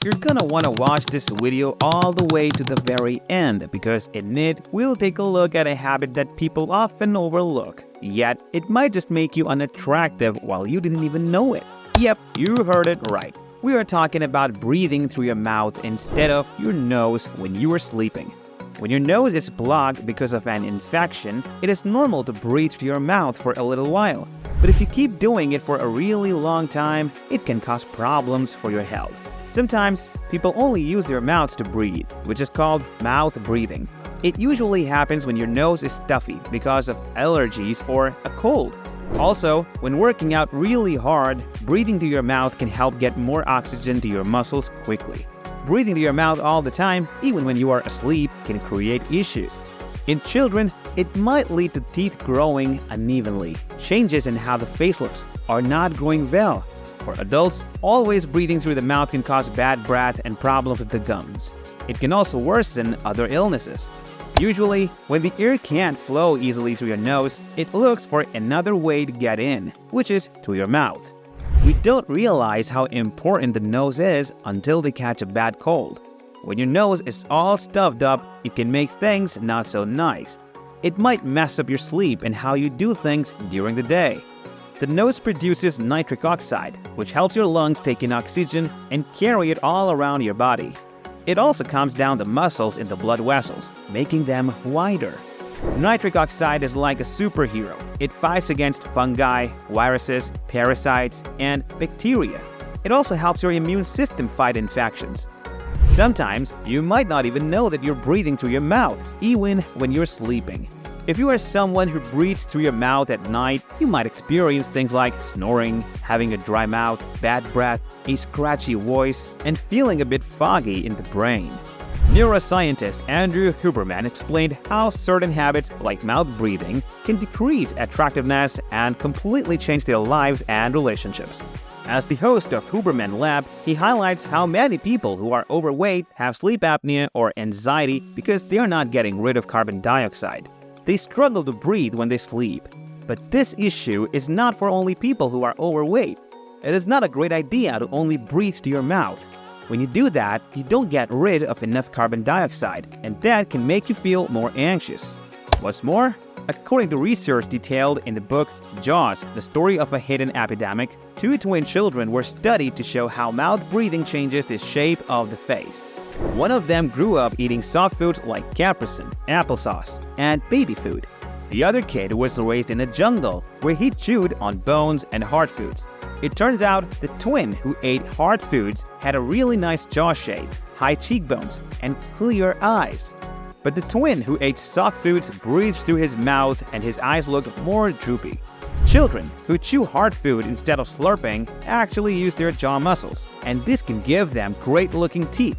You're gonna wanna watch this video all the way to the very end because in it, we'll take a look at a habit that people often overlook. Yet, it might just make you unattractive while you didn't even know it. Yep, you heard it right. We are talking about breathing through your mouth instead of your nose when you are sleeping. When your nose is blocked because of an infection, it is normal to breathe through your mouth for a little while. But if you keep doing it for a really long time, it can cause problems for your health. Sometimes, people only use their mouths to breathe, which is called mouth breathing. It usually happens when your nose is stuffy because of allergies or a cold. Also, when working out really hard, breathing through your mouth can help get more oxygen to your muscles quickly. Breathing to your mouth all the time, even when you are asleep, can create issues. In children, it might lead to teeth growing unevenly, changes in how the face looks, or not growing well. For adults, always breathing through the mouth can cause bad breath and problems with the gums. It can also worsen other illnesses. Usually, when the air can't flow easily through your nose, it looks for another way to get in, which is through your mouth. We don't realize how important the nose is until they catch a bad cold. When your nose is all stuffed up, it can make things not so nice. It might mess up your sleep and how you do things during the day. The nose produces nitric oxide, which helps your lungs take in oxygen and carry it all around your body. It also calms down the muscles in the blood vessels, making them wider. Nitric oxide is like a superhero. It fights against fungi, viruses, parasites, and bacteria. It also helps your immune system fight infections. Sometimes, you might not even know that you're breathing through your mouth, even when you're sleeping. If you are someone who breathes through your mouth at night, you might experience things like snoring, having a dry mouth, bad breath, a scratchy voice, and feeling a bit foggy in the brain. Neuroscientist Andrew Huberman explained how certain habits like mouth breathing can decrease attractiveness and completely change their lives and relationships. As the host of Huberman Lab, he highlights how many people who are overweight have sleep apnea or anxiety because they are not getting rid of carbon dioxide. They struggle to breathe when they sleep. But this issue is not for only people who are overweight. It is not a great idea to only breathe to your mouth. When you do that, you don't get rid of enough carbon dioxide, and that can make you feel more anxious. What's more, according to research detailed in the book Jaws, The Story of a Hidden Epidemic, 2 twin children were studied to show how mouth breathing changes the shape of the face. One of them grew up eating soft foods like capricin, applesauce, and baby food. The other kid was raised in a jungle where he chewed on bones and hard foods. It turns out the twin who ate hard foods had a really nice jaw shape, high cheekbones, and clear eyes. But the twin who ate soft foods breathed through his mouth and his eyes looked more droopy. Children who chew hard food instead of slurping actually use their jaw muscles, and this can give them great-looking teeth.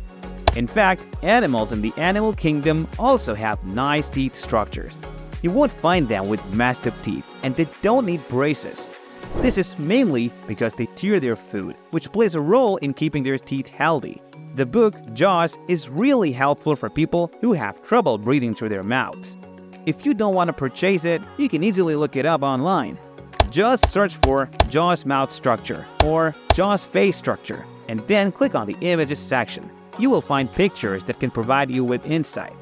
In fact, animals in the animal kingdom also have nice teeth structures. You won't find them with messed up teeth, and they don't need braces. This is mainly because they tear their food, which plays a role in keeping their teeth healthy. The book Jaws is really helpful for people who have trouble breathing through their mouths. If you don't want to purchase it, you can easily look it up online. Just search for Jaws mouth structure or Jaws face structure, and then click on the images section. You will find pictures that can provide you with insight.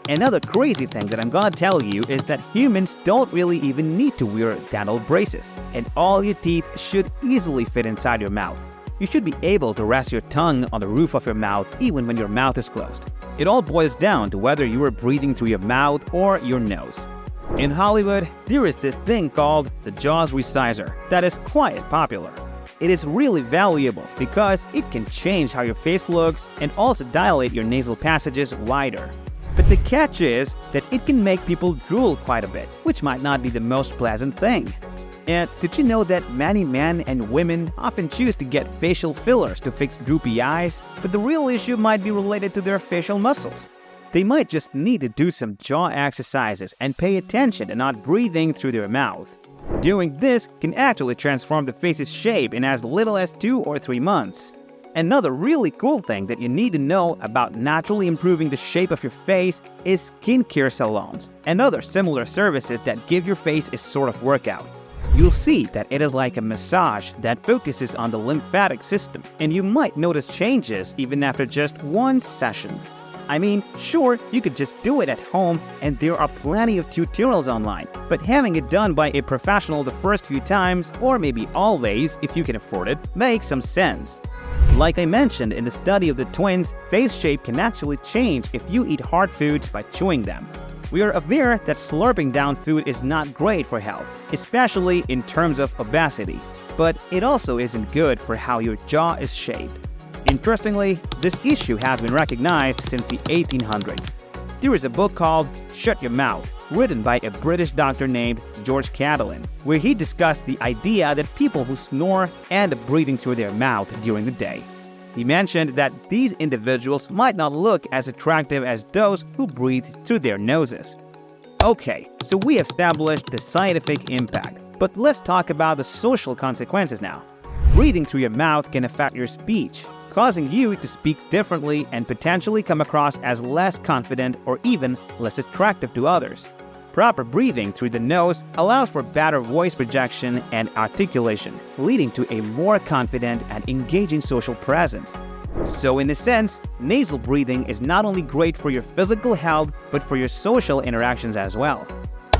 Another crazy thing that I'm gonna tell you is that humans don't really even need to wear dental braces, and all your teeth should easily fit inside your mouth. You should be able to rest your tongue on the roof of your mouth even when your mouth is closed. It all boils down to whether you are breathing through your mouth or your nose. In Hollywood, there is this thing called the Jaws Resizer that is quite popular. It is really valuable because it can change how your face looks and also dilate your nasal passages wider. But the catch is that it can make people drool quite a bit, which might not be the most pleasant thing. And did you know that many men and women often choose to get facial fillers to fix droopy eyes, but the real issue might be related to their facial muscles? They might just need to do some jaw exercises and pay attention to not breathing through their mouth. Doing this can actually transform the face's shape in as little as 2 or 3 months. Another really cool thing that you need to know about naturally improving the shape of your face is skincare salons and other similar services that give your face a sort of workout. You'll see that it is like a massage that focuses on the lymphatic system, and you might notice changes even after just one session. I mean, sure, you could just do it at home, and there are plenty of tutorials online, but having it done by a professional the first few times, or maybe always if you can afford it, makes some sense. Like I mentioned in the study of the twins, face shape can actually change if you eat hard foods by chewing them. We are aware that slurping down food is not great for health, especially in terms of obesity, but it also isn't good for how your jaw is shaped. Interestingly, this issue has been recognized since the 1800s. There is a book called Shut Your Mouth, written by a British doctor named George Catalin, where he discussed the idea that people who snore end up breathing through their mouth during the day. He mentioned that these individuals might not look as attractive as those who breathe through their noses. Okay, so we have established the scientific impact, but let's talk about the social consequences now. Breathing through your mouth can affect your speech, causing you to speak differently and potentially come across as less confident or even less attractive to others. Proper breathing through the nose allows for better voice projection and articulation, leading to a more confident and engaging social presence. So in a sense, nasal breathing is not only great for your physical health, but for your social interactions as well.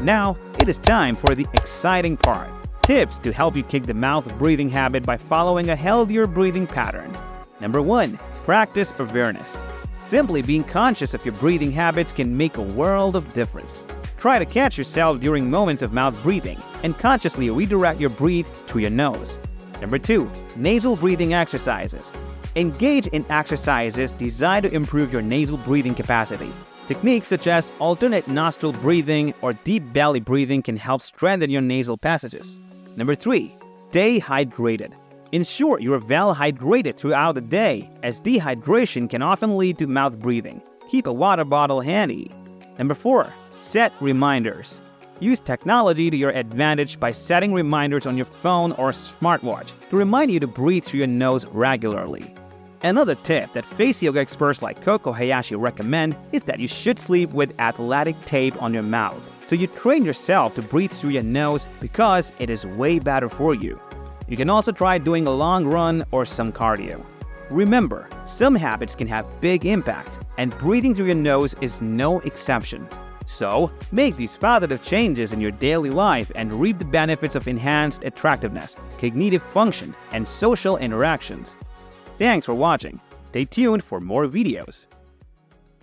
Now, it is time for the exciting part. Tips to help you kick the mouth breathing habit by following a healthier breathing pattern. Number 1. Practice awareness. Simply being conscious of your breathing habits can make a world of difference. Try to catch yourself during moments of mouth breathing and consciously redirect your breath to your nose. Number 2. Nasal breathing exercises. Engage in exercises designed to improve your nasal breathing capacity. Techniques such as alternate nostril breathing or deep belly breathing can help strengthen your nasal passages. Number 3. Stay hydrated. Ensure you are well hydrated throughout the day, as dehydration can often lead to mouth breathing. Keep a water bottle handy. Number 4. Set reminders. Use technology to your advantage by setting reminders on your phone or smartwatch to remind you to breathe through your nose regularly. Another tip that face yoga experts like Koko Hayashi recommend is that you should sleep with athletic tape on your mouth, so you train yourself to breathe through your nose because it is way better for you. You can also try doing a long run or some cardio. Remember, some habits can have big impact, and breathing through your nose is no exception. So, make these positive changes in your daily life and reap the benefits of enhanced attractiveness, cognitive function, and social interactions. Thanks for watching. Stay tuned for more videos.